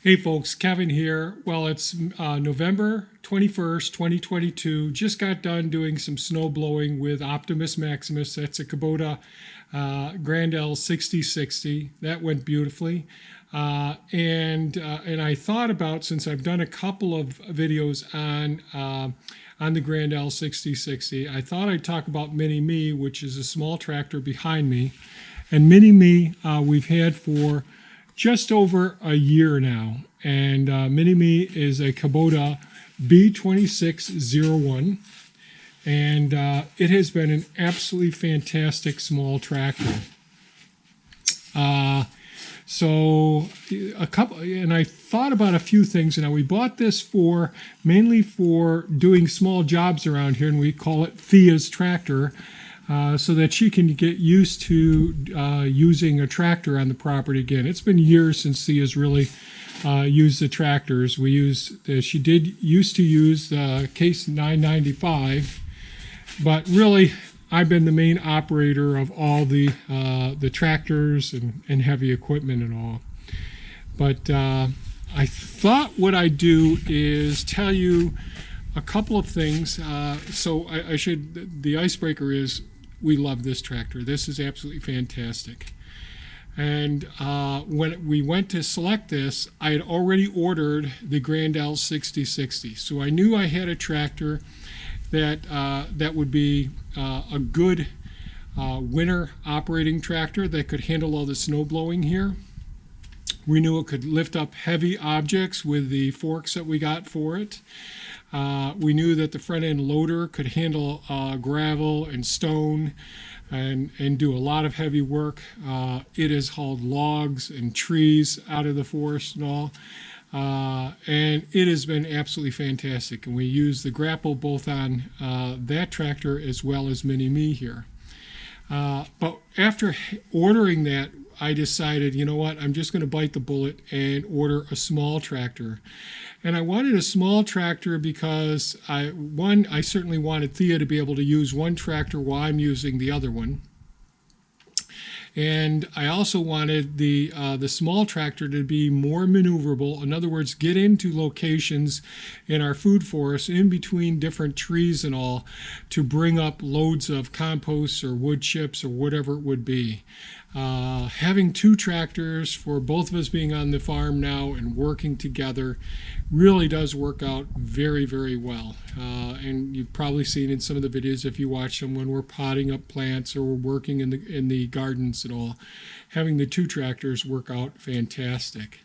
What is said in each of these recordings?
Hey folks, Kevin here. Well, it's November 21st, 2022. Just got done doing some snow blowing with Optimus Maximus. That's a Kubota Grand L 6060. That went beautifully. And I thought about, since I've done a couple of videos on the Grand L 6060, I thought I'd talk about Mini Me, which is a small tractor behind me. And Mini Me we've had for just over a year now, and Mini Me is a Kubota B2601, and it has been an absolutely fantastic small tractor. So I thought about a few things. Now, we bought this mainly for doing small jobs around here, and we call it Thea's tractor. So that she can get used to using a tractor on the property again. It's been years since she has really used the tractors. She did used to use the Case 995, but really I've been the main operator of all the tractors and heavy equipment and all. But I thought what I'd do is tell you a couple of things. The icebreaker is, we love this tractor. This is absolutely fantastic. And when we went to select this, I had already ordered the Grand L 6060. So I knew I had a tractor that would be a good winter operating tractor that could handle all the snow blowing here. We knew it could lift up heavy objects with the forks that we got for it. We knew that the front end loader could handle gravel and stone and do a lot of heavy work. It has hauled logs and trees out of the forest and all. And it has been absolutely fantastic. And we use the grapple both on that tractor as well as Mini Me here. But after ordering that, I decided, you know what, I'm just going to bite the bullet and order a small tractor. And I wanted a small tractor because I certainly wanted Thea to be able to use one tractor while I'm using the other one. And I also wanted the small tractor to be more maneuverable. In other words, get into locations in our food forest in between different trees and all to bring up loads of compost or wood chips or whatever it would be. Having two tractors for both of us being on the farm now and working together really does work out very, very well. And you've probably seen in some of the videos, if you watch them, when we're potting up plants or we're working in the gardens and all, having the two tractors work out fantastic.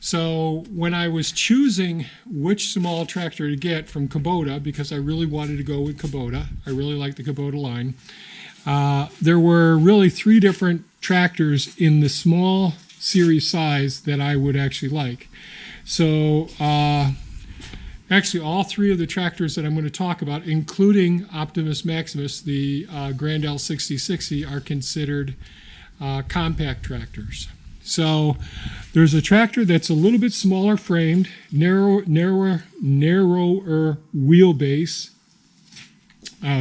So when I was choosing which small tractor to get from Kubota, because I really wanted to go with Kubota, I really like the Kubota line, there were really three different tractors in the small series size that I would actually like. So actually all three of the tractors that I'm going to talk about, including Optimus Maximus, the Grand L 6060, are considered compact tractors. So there's a tractor that's a little bit smaller framed, narrower wheelbase,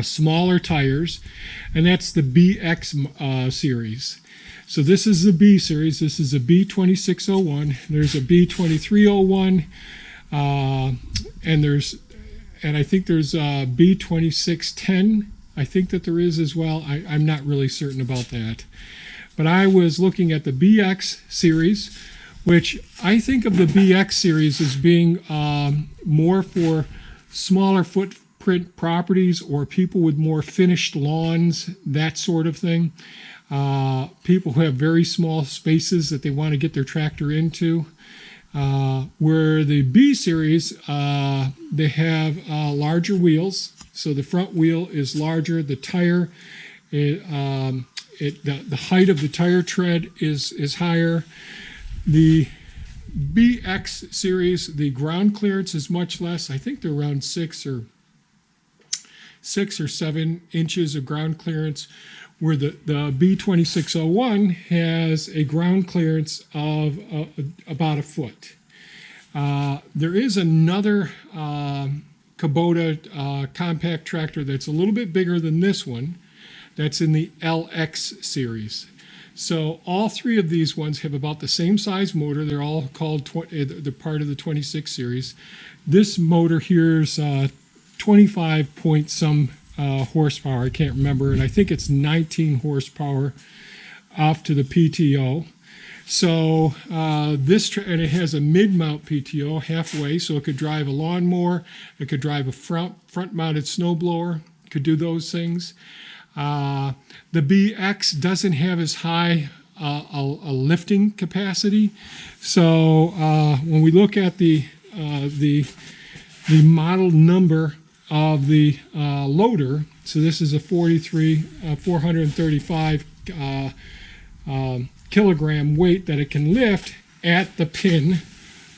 smaller tires, and that's the BX series. So this is the B series. This is a B2601. There's a B2301, and I think there's a B2610. I think that there is as well. I'm not really certain about that. But I was looking at the BX series, which I think of the BX series as being more for smaller footprint properties or people with more finished lawns, that sort of thing. People who have very small spaces that they want to get their tractor into. Where the B series, they have larger wheels. So the front wheel is larger. The tire, the height of the tire tread is higher. The BX series, the ground clearance is much less. I think they're around 6 or 7 inches of ground clearance, where the B2601 has a ground clearance of about a foot. There is another Kubota compact tractor that's a little bit bigger than this one, that's in the LX series. So all three of these ones have about the same size motor. They're all called, they're part of the 26 series. This motor here is 25 point some horsepower. I can't remember, and I think it's 19 horsepower off to the PTO. So and it has a mid-mount PTO halfway, so it could drive a lawnmower, it could drive a front-mounted snowblower, it could do those things. The BX doesn't have as high a lifting capacity, so when we look at the model number of the loader, so this is a 435 kilogram weight that it can lift at the pin,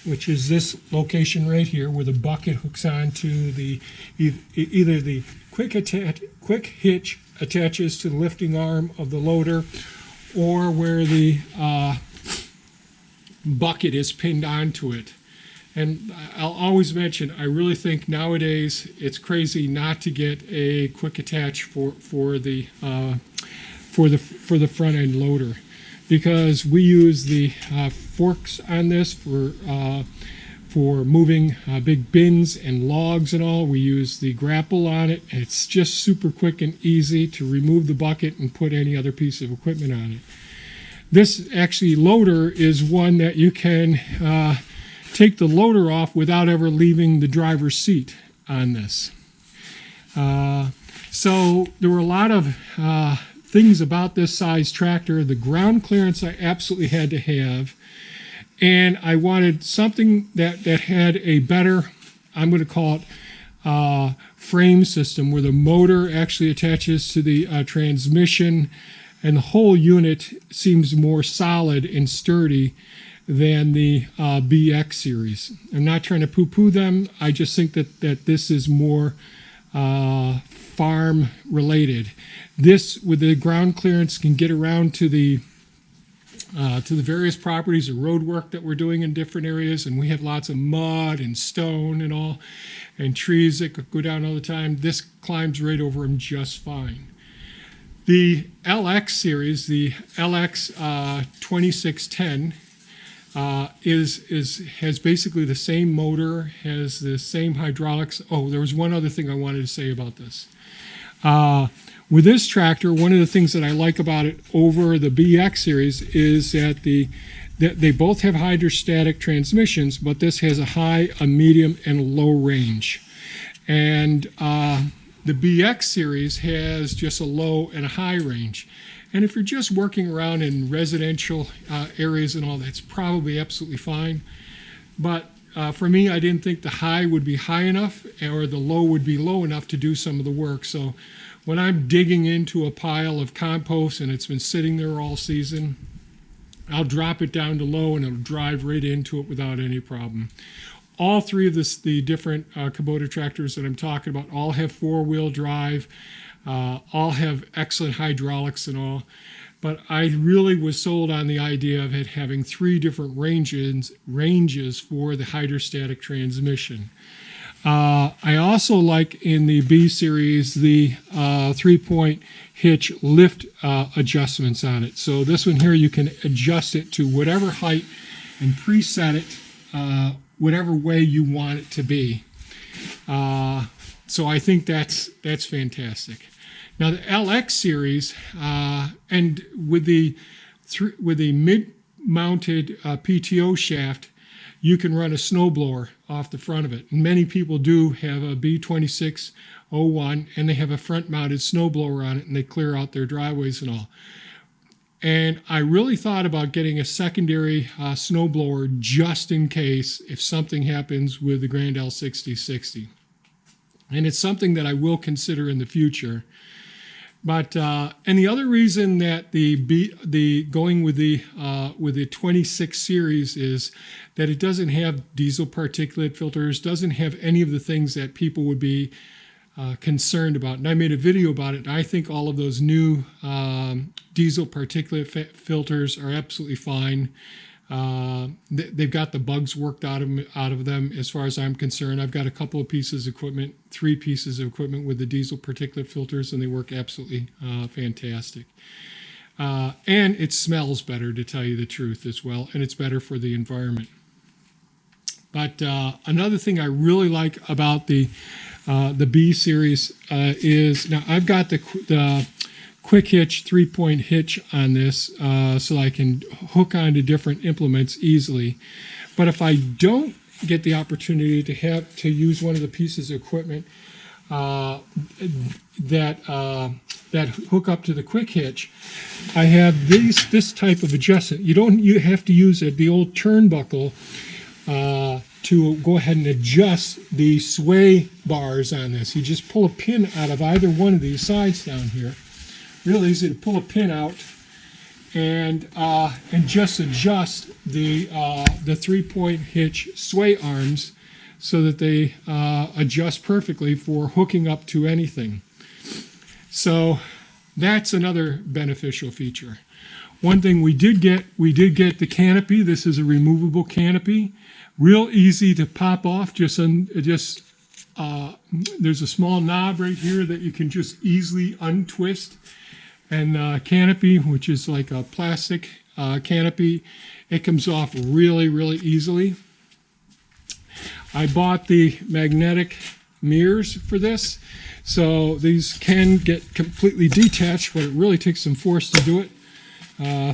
which is this location right here, where the bucket hooks onto the either the quick hitch attaches to the lifting arm of the loader, or where the bucket is pinned onto it. And I'll always mention, I really think nowadays it's crazy not to get a quick attach for the front end loader, because we use the forks on this for moving big bins and logs and all. We use the grapple on it, and it's just super quick and easy to remove the bucket and put any other piece of equipment on it. This actually loader is one that you can take the loader off without ever leaving the driver's seat on this. So there were a lot of things about this size tractor. The ground clearance I absolutely had to have, and I wanted something that had a better, I'm going to call it frame system, where the motor actually attaches to the transmission, and the whole unit seems more solid and sturdy than the BX series. I'm not trying to poo-poo them. I just think that this is more farm related. This, with the ground clearance, can get around to the various properties of road work that we're doing in different areas, and we have lots of mud and stone and all, and trees that go down all the time. This climbs right over them just fine. The LX series, the LX 2610, has basically the same motor, has the same hydraulics. Oh, there was one other thing I wanted to say about this. With this tractor, one of the things that I like about it over the BX series is that they both have hydrostatic transmissions, but this has a high, a medium, and a low range. And the BX series has just a low and a high range. And if you're just working around in residential areas and all, that's probably absolutely fine. But for me, I didn't think the high would be high enough or the low would be low enough to do some of the work. So when I'm digging into a pile of compost and it's been sitting there all season, I'll drop it down to low and it'll drive right into it without any problem. All three of the different Kubota tractors that I'm talking about all have four-wheel drive, all have excellent hydraulics and all. But I really was sold on the idea of it having three different ranges for the hydrostatic transmission. I also like in the B series the 3-point hitch lift adjustments on it. So this one here, you can adjust it to whatever height and preset it whatever way you want it to be. So I think that's fantastic. Now the LX series, and with the mid-mounted PTO shaft, you can run a snowblower off the front of it. And many people do have a B2601, and they have a front-mounted snowblower on it, and they clear out their driveways and all. And I really thought about getting a secondary snowblower just in case if something happens with the Grand L6060. And it's something that I will consider in the future. But and the other reason that going with the 26 series is that it doesn't have diesel particulate filters, doesn't have any of the things that people would be concerned about. And I made a video about it. And I think all of those new diesel particulate filters are absolutely fine. They've got the bugs worked out of them as far as I'm concerned. I've got a couple of pieces of equipment, 3 pieces of equipment with the diesel particulate filters, and they work absolutely fantastic. And it smells better, to tell you the truth, as well, and it's better for the environment. But another thing I really like about the B series is, now I've got the quick hitch 3-point hitch on this, so I can hook onto different implements easily. But if I don't get the opportunity to use one of the pieces of equipment that hook up to the quick hitch, I have this type of adjustment. You have to use the old turnbuckle to go ahead and adjust the sway bars on this. You just pull a pin out of either one of these sides down here. Real easy to pull a pin out and just adjust the 3-point hitch sway arms so that they adjust perfectly for hooking up to anything. So that's another beneficial feature. One thing we did get the canopy. This is a removable canopy, real easy to pop off. There's a small knob right here that you can just easily untwist. And canopy, which is like a plastic canopy, it comes off really, really easily. I bought the magnetic mirrors for this, so these can get completely detached, but it really takes some force to do it.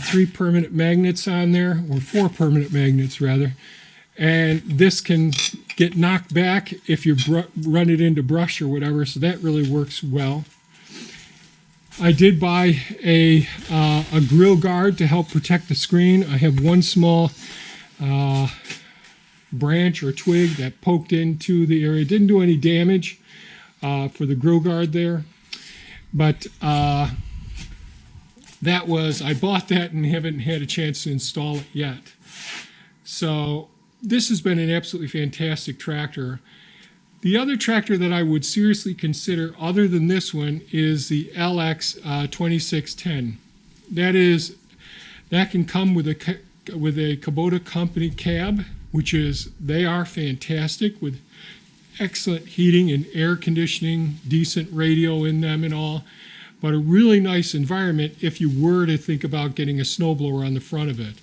3 permanent magnets on there, or 4 permanent magnets rather, and this can get knocked back if you run it into brush or whatever, so that really works well. I did buy a grill guard to help protect the screen. I have one small branch or twig that poked into the area. It didn't do any damage for the grill guard there, but I bought that and haven't had a chance to install it yet. So this has been an absolutely fantastic tractor. The other tractor that I would seriously consider, other than this one, is the LX 2610. That can come with a Kubota company cab, they are fantastic with excellent heating and air conditioning, decent radio in them and all, but a really nice environment if you were to think about getting a snowblower on the front of it.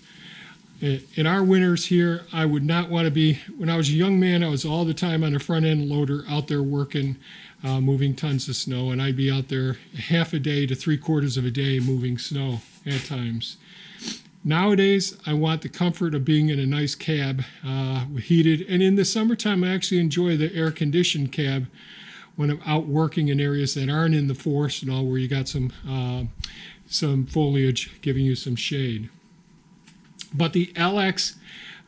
In our winters here, I would not want to be, when I was a young man, I was all the time on a front end loader out there working, moving tons of snow, and I'd be out there half a day to 3/4 of a day moving snow at times. Nowadays, I want the comfort of being in a nice cab, heated, and in the summertime, I actually enjoy the air-conditioned cab when I'm out working in areas that aren't in the forest and all, where you got some foliage giving you some shade. But the LX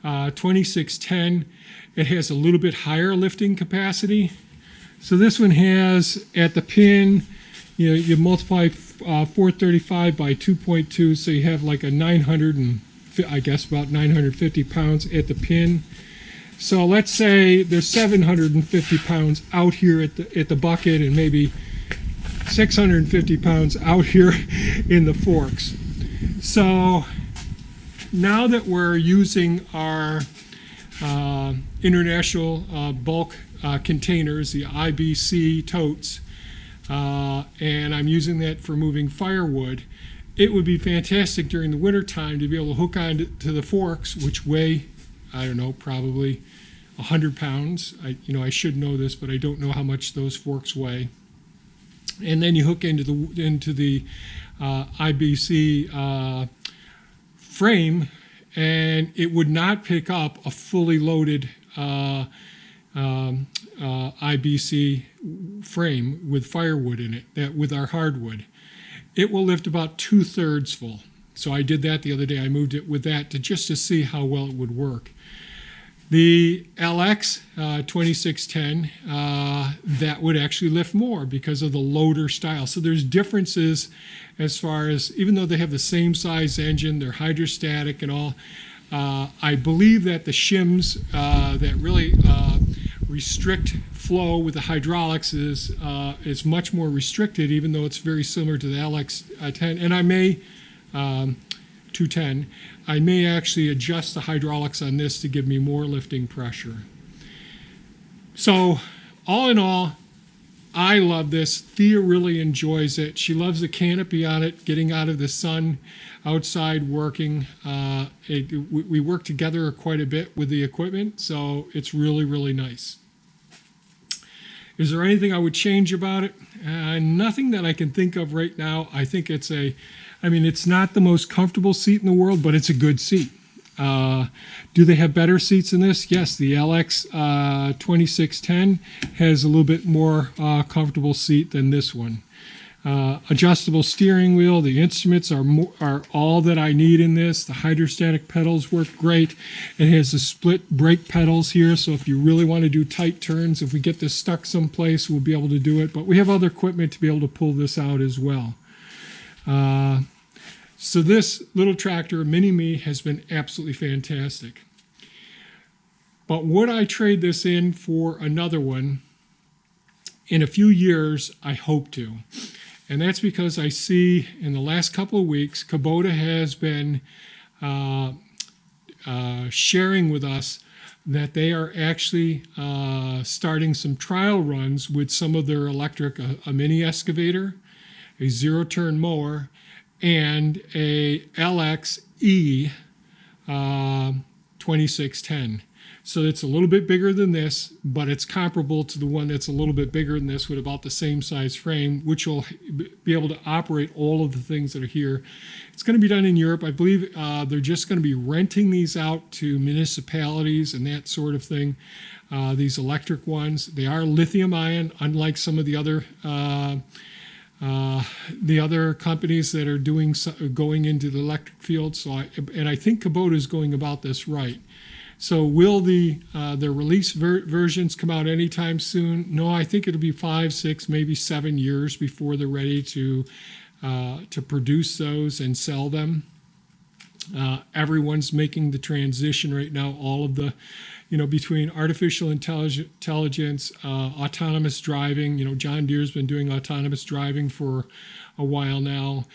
2610, it has a little bit higher lifting capacity. So this one has, at the pin, you multiply 435 by 2.2, so you have like a about 950 pounds at the pin. So let's say there's 750 pounds out here at the bucket, and maybe 650 pounds out here in the forks. So now that we're using our international bulk containers, the IBC totes, and I'm using that for moving firewood, it would be fantastic during the winter time to be able to hook on to the forks, which weigh, I don't know, probably 100 pounds. I should know this, but I don't know how much those forks weigh. And then you hook into the IBC frame, and it would not pick up a fully loaded IBC frame with firewood in it, with our hardwood. It will lift about 2/3 full. So I did that the other day. I moved it with that just to see how well it would work. The LX 2610, that would actually lift more because of the loader style. So there's differences as far as, even though they have the same size engine, they're hydrostatic and all, I believe that the shims that really restrict flow with the hydraulics is much more restricted, even though it's very similar to the LX 10. And I may, 210, I may actually adjust the hydraulics on this to give me more lifting pressure. So all in all, I love this. Thea really enjoys it. She loves the canopy on it, getting out of the sun, outside working. We work together quite a bit with the equipment, so it's really, really nice. Is there anything I would change about it? Nothing that I can think of right now. I think it's it's not the most comfortable seat in the world, but it's a good seat. Do they have better seats than this? Yes, the LX 2610 has a little bit more comfortable seat than this one. Adjustable steering wheel. The instruments are all that I need in this. The hydrostatic pedals work great. It has the split brake pedals here, so if you really want to do tight turns, if we get this stuck someplace, we'll be able to do it. But we have other equipment to be able to pull this out as well. So this little tractor, Mini-Me, has been absolutely fantastic. But would I trade this in for another one? In a few years, I hope to. And that's because I see in the last couple of weeks, Kubota has been sharing with us that they are actually starting some trial runs with some of their electric, a mini excavator, a zero-turn mower, and a LXE 2610. So it's a little bit bigger than this, but it's comparable to the one that's a little bit bigger than this with about the same size frame, which will be able to operate all of the things that are here. It's going to be done in Europe. I believe they're just going to be renting these out to municipalities and that sort of thing. These electric ones, they are lithium ion, unlike some of the other companies that are going into the electric field. So I think Kubota is going about this right. So will the release versions come out anytime soon? No, I think it'll be 5, 6, maybe 7 years before they're ready to produce those and sell them. Everyone's making the transition right now. All of the, between artificial intelligence, autonomous driving. John Deere's been doing autonomous driving for a while now.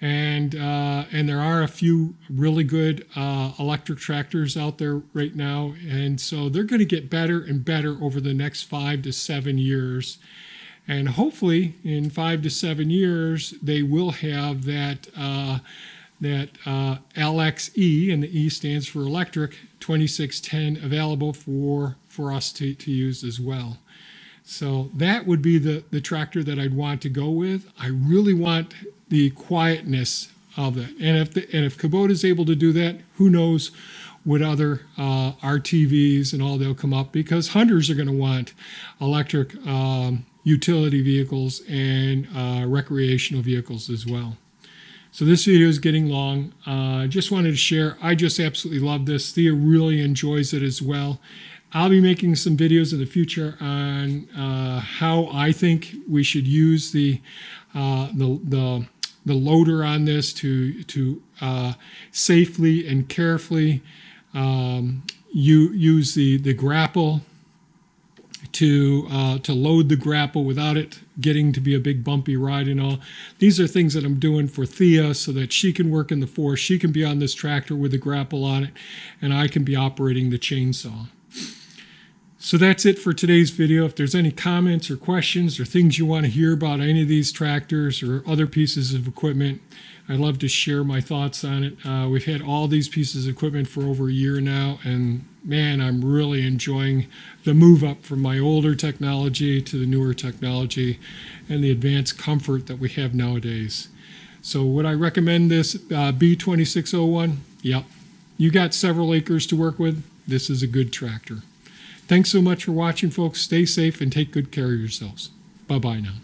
And there are a few really good electric tractors out there right now. And so they're going to get better and better over the next 5 to 7 years. And hopefully in 5 to 7 years, they will have that LXE, and the E stands for electric, 2610 available for us to use as well. So that would be the tractor that I'd want to go with. I really want the quietness of it. And if Kubota is able to do that, who knows what other RTVs and all they'll come up, because hunters are going to want electric utility vehicles and recreational vehicles as well. So this video is getting long. Just wanted to share. I just absolutely love this. Thea really enjoys it as well. I'll be making some videos in the future on how I think we should use the loader on this to safely and carefully use the grapple to load the grapple without it getting to be a big bumpy ride and all. These are things that I'm doing for Thea so that she can work in the forest. She can be on this tractor with the grapple on it, and I can be operating the chainsaw. So that's it for today's video. If there's any comments or questions or things you want to hear about any of these tractors or other pieces of equipment, I'd love to share my thoughts on it. We've had all these pieces of equipment for over a year now, and man, I'm really enjoying the move up from my older technology to the newer technology and the advanced comfort that we have nowadays. So would I recommend this B2601? Yep. You got several acres to work with. This is a good tractor. Thanks so much for watching, folks. Stay safe and take good care of yourselves. Bye-bye now.